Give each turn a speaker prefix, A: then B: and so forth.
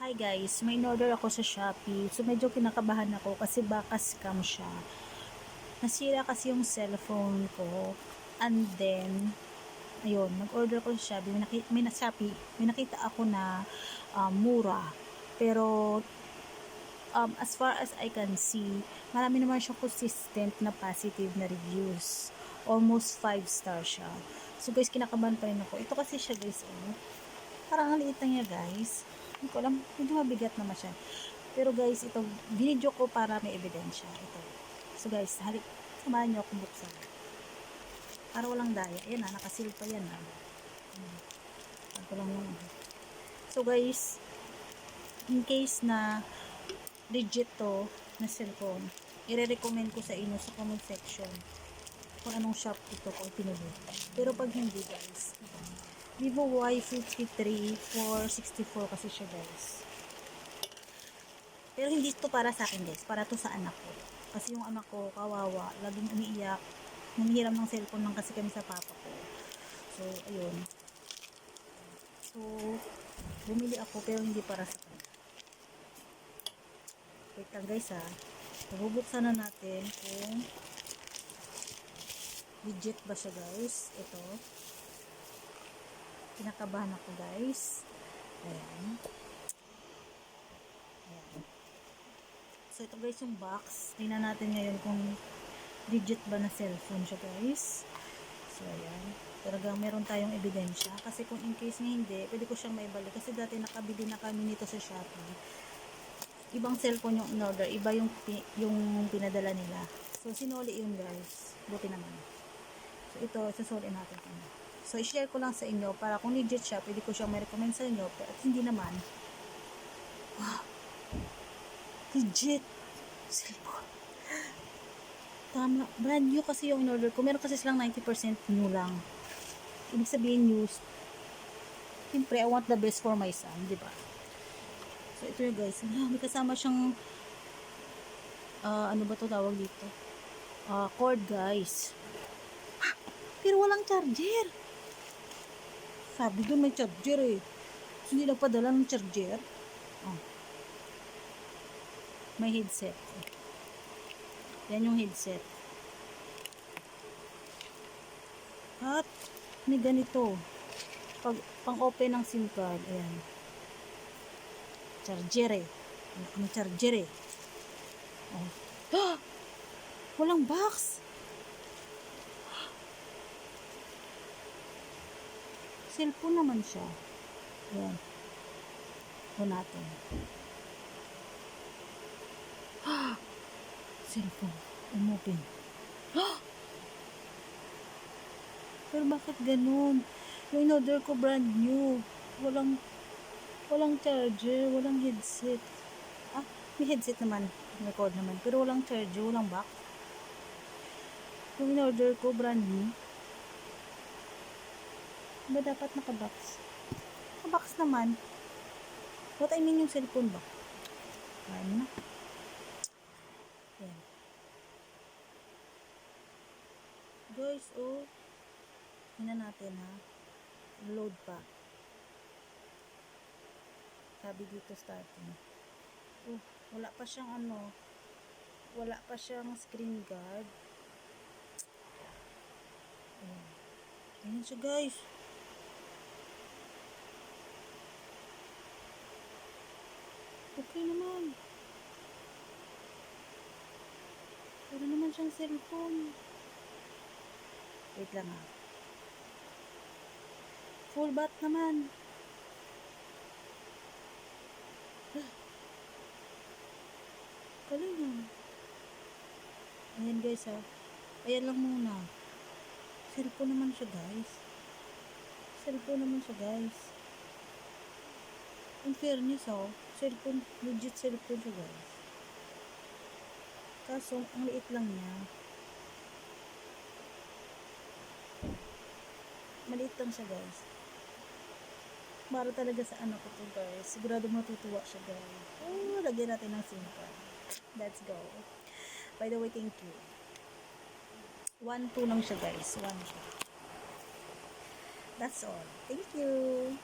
A: Hi guys, may in-order ako sa Shopee. So medyo kinakabahan ako kasi baka scam siya. Nasira kasi yung cellphone ko. And then, ayun, nag-order ko sa Shopee. May nakita ako na mura. Pero as far as I can see, marami naman siyang consistent na positive na reviews. Almost 5 star siya. So guys, kinakabahan pa rin ako. Ito kasi siya guys, parang ang liit lang niya guys. Hindi ko alam, medyo mabigat naman siya. Pero guys, ito, binidyo ko para may ebidensya. Ito. So guys, samahan niyo akong buksan. Para walang daya. Ayan na, nakasil pa yan. Ito lang yun. So guys, in case na legit to na cellphone, i-recommend ko sa inyo sa comment section kung anong shop ito kung pinili. Pero pag hindi guys, Vivo Y53 464 kasi siya guys. Pero hindi to para sa akin guys, para to sa anak ko. Kasi yung anak ko, kawawa, laging umiiyak. Nanghihiram ng cellphone lang kasi kami sa papa ko. So, ayun. So, bumili ako pero hindi para sa kanya. Wait lang guys ha. Bubuksan na natin kung legit ba siya guys. Ito. Kinakabahan ako guys. Ayan. Ayan. So, ito guys yung box. Tingnan natin ngayon kung legit ba na cellphone siya guys. So, ayan. Talagang meron tayong ebidensya. Kasi kung in case nga hindi, pwede ko siyang maibalik. Kasi dati nakabili na kami nito sa Shopee. Ibang cellphone yung in-order. Iba yung pinadala nila. So, sinuli yun guys. Buti naman. So, ito, susuli natin. So, i-share ko lang sa inyo para kung legit siya, pwede ko siyang may-recommend sa inyo. Pero hindi naman. Wow. Legit. Cellphone. Tama. Brand new kasi yung in-order ko. Meron kasi silang 90% new lang. Ibig sabihin new. Siyempre, I want the best for my son. Diba? So, ito yung guys. May kasama siyang ano ba to tawag dito? Cord guys. Pero walang charger. Sabi doon may charger eh. So, hindi nagpadala ng charger. Oh. May headset. Yan yung headset. At may ganito. Pang-open ng SIM card. Ayan. Charger eh. May charger eh. Oh. Ah! Walang box. Cellphone naman siya. Ayan. Ito natin. Ah! Cellphone. Umopen. Ah! Pero bakit ganun? Yung in-order ko brand new. Walang charger, walang headset. May headset naman. May cord naman. Pero walang charger, walang box. Yung in-order ko brand new. Ba dapat naka-box? Naka-box naman. What I mean yung cellphone ba? Ayan na. Ayan. Guys, oh. Tingnan natin ha. Load pa. Sabi dito starting. Oh, wala pa siyang ano. Wala pa siyang screen guard. Ayan. Ayan siya guys. Okay naman. Pero naman siyang cellphone. Wait lang ha. Full bat naman. Galing. Ayan guys ha. Ayan lang muna. Cellphone naman siya guys. In fairness cellphone, legit cellphone siya guys. Kaso, ang liit lang niya. Maliit lang siya guys. Para talaga sa anak ko to guys. Sigurado matutuwa siya guys. Oh, lagyan natin ng SIM card. Let's go. By the way, thank you. 1-2 lang siya guys. 1 siya. That's all. Thank you.